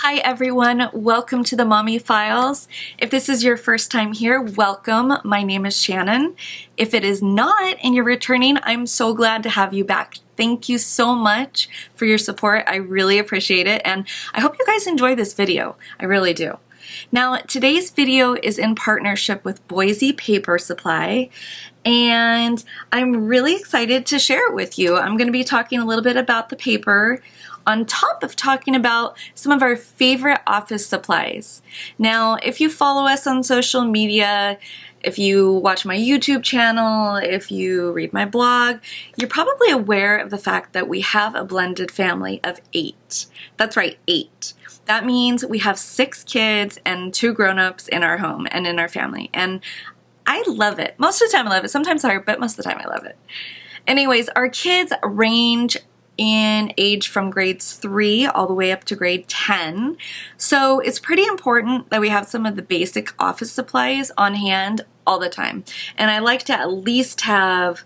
Hi everyone, welcome to the Mommy Files. If this is your first time here, welcome. My name is Shannon. If it is not and you're returning, I'm so glad to have you back. Thank you so much for your support. I really appreciate it, and I hope you guys enjoy this video. I really do. Now, today's video is in partnership with Boise Paper Supply, and I'm really excited to share it with you. I'm going to be talking a little bit about the paper, on top of talking about some of our favorite office supplies. Now, if you follow us on social media, if you watch my YouTube channel, if you read my blog, you're probably aware of the fact that we have a blended family of 8. That's right, 8. That means we have 6 kids and 2 grown-ups in our home and in our family. And I love it. Most of the time I love it. Sometimes hard, but most of the time I love it. Anyways, our kids range in age from grades 3 all the way up to grade 10. So it's pretty important that we have some of the basic office supplies on hand all the time. And I like to at least have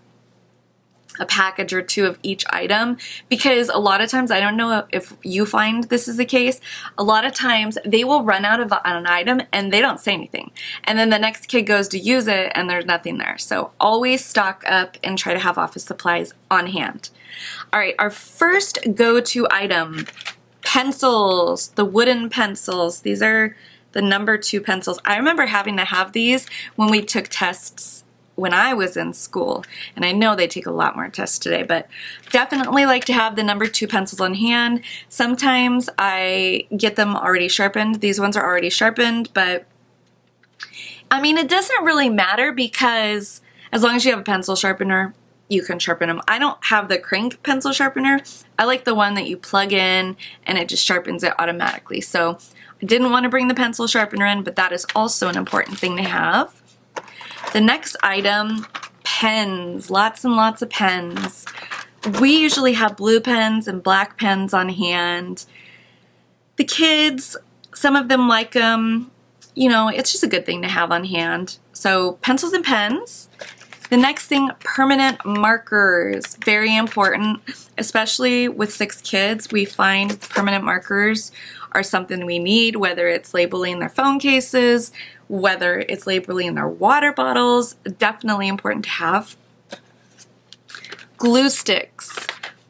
a package or 2 of each item, because a lot of times, I don't know if you find this is the case, a lot of times they will run out of an item and they don't say anything. And then the next kid goes to use it and there's nothing there. So always stock up and try to have office supplies on hand. All right, our first go-to item, pencils, the wooden pencils. These are the number 2 pencils. I remember having to have these when we took tests when I was in school, and I know they take a lot more tests today, but definitely like to have the number 2 pencils on hand. Sometimes I get them already sharpened. These ones are already sharpened, but I mean, it doesn't really matter, because as long as you have a pencil sharpener, you can sharpen them. I don't have the crank pencil sharpener. I like the one that you plug in and it just sharpens it automatically. So I didn't want to bring the pencil sharpener in, but that is also an important thing to have. The next item, pens, lots and lots of pens. We usually have blue pens and black pens on hand. The kids, some of them like them. You know, it's just a good thing to have on hand. So pencils and pens. The next thing, permanent markers. Very important, especially with 6 kids. We find permanent markers are something we need, whether it's labeling their phone cases, whether it's labeling their water bottles. Definitely important to have. Glue sticks.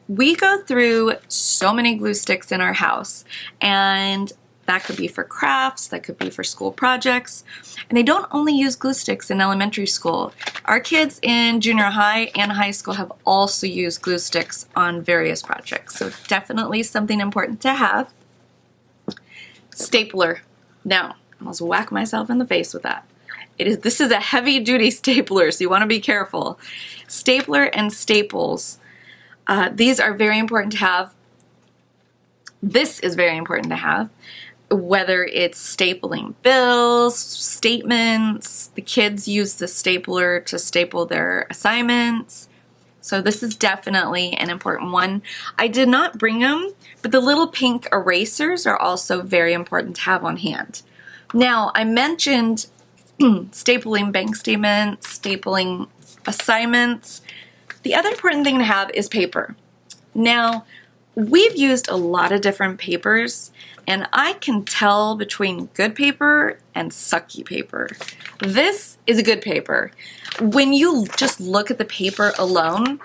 We go through so many glue sticks in our house, and that could be for crafts, that could be for school projects. And they don't only use glue sticks in elementary school. Our kids in junior high and high school have also used glue sticks on various projects. So definitely something important to have. Stapler. Now, I almost whack myself in the face with that. This is a heavy duty stapler, so you want to be careful. Stapler and staples. These are very important to have. This is very important to have. Whether it's stapling bills, statements, the kids use the stapler to staple their assignments. So this is definitely an important one. I did not bring them, but the little pink erasers are also very important to have on hand. Now, I mentioned stapling bank statements, stapling assignments. The other important thing to have is paper. Now, we've used a lot of different papers, and I can tell between good paper and sucky paper. This is a good paper. When you just look at the paper alone,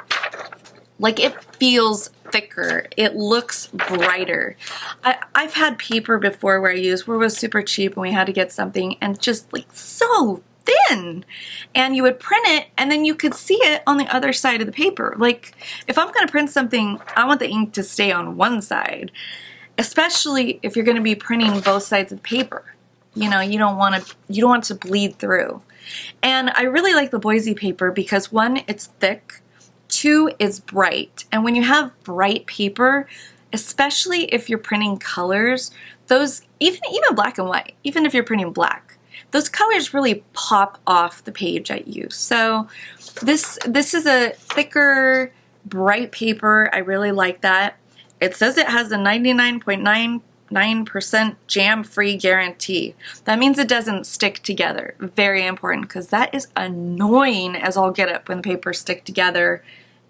like, it feels thicker, it looks brighter. I've had paper before where it was super cheap and we had to get something and just like so thin, and you would print it and then you could see it on the other side of the paper. Like, if I'm going to print something, I want the ink to stay on one side, especially if you're going to be printing both sides of the paper. You know, you don't want to bleed through. And I really like the Boise paper because 1, it's thick, 2, it's bright. And when you have bright paper, especially if you're printing colors, those, even black and white, even if you're printing black, those colors really pop off the page at you. So this is a thicker, bright paper. I really like that. It says it has a 99.99% jam-free guarantee. That means it doesn't stick together. Very important, because that is annoying as all get up when papers stick together.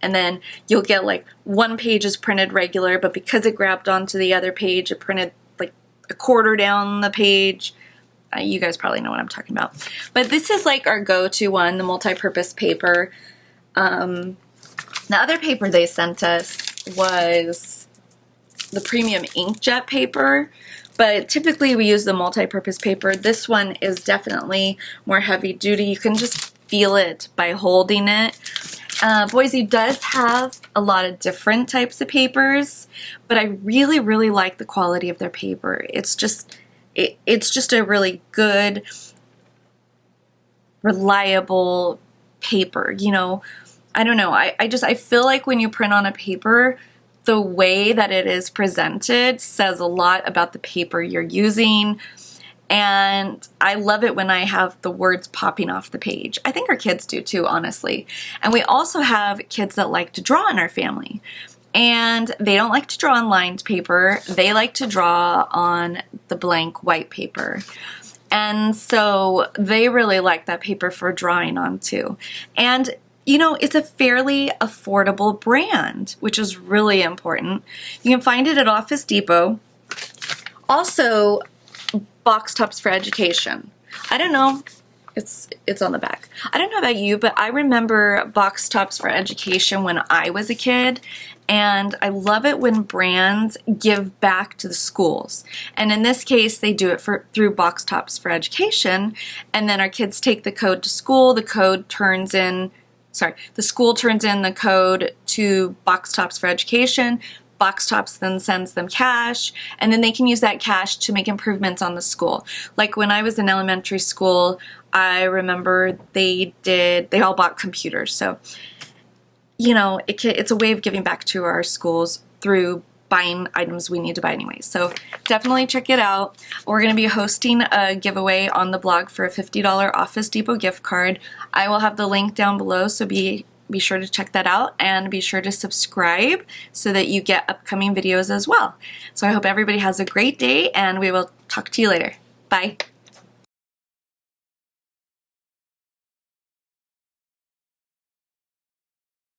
And then you'll get like one page is printed regular, but because it grabbed onto the other page, it printed like a quarter down the page. You guys probably know what I'm talking about. But this is like our go-to one, the multi-purpose paper. The other paper they sent us was the premium inkjet paper, but typically we use the multi-purpose paper. This one is definitely more heavy duty. You can just feel it by holding it. Boise does have a lot of different types of papers, but I really, really like the quality of their paper. It's just a really good, reliable paper. You know, I don't know. I feel like when you print on a paper, the way that it is presented says a lot about the paper you're using. And I love it when I have the words popping off the page. I think our kids do too, honestly. And we also have kids that like to draw in our family. And they don't like to draw on lined paper. They like to draw on the blank white paper. And so they really like that paper for drawing on too. And you know, it's a fairly affordable brand, which is really important. You can find it at Office Depot. Also, Box Tops for Education. I don't know, it's on the back. I don't know about you, but I remember Box Tops for Education when I was a kid, and I love it when brands give back to the schools. And in this case, they do it through Box Tops for Education, and then our kids take the code to school. The school turns in the code to Box Tops for Education. Box Tops then sends them cash, and then they can use that cash to make improvements on the school. Like when I was in elementary school, I remember they all bought computers. So, you know, it's a way of giving back to our schools through buying items we need to buy anyway. So definitely check it out. We're going to be hosting a giveaway on the blog for a $50 Office Depot gift card. I will have the link down below, so be sure to check that out, and be sure to subscribe so that you get upcoming videos as well. So I hope everybody has a great day, and we will talk to you later. Bye.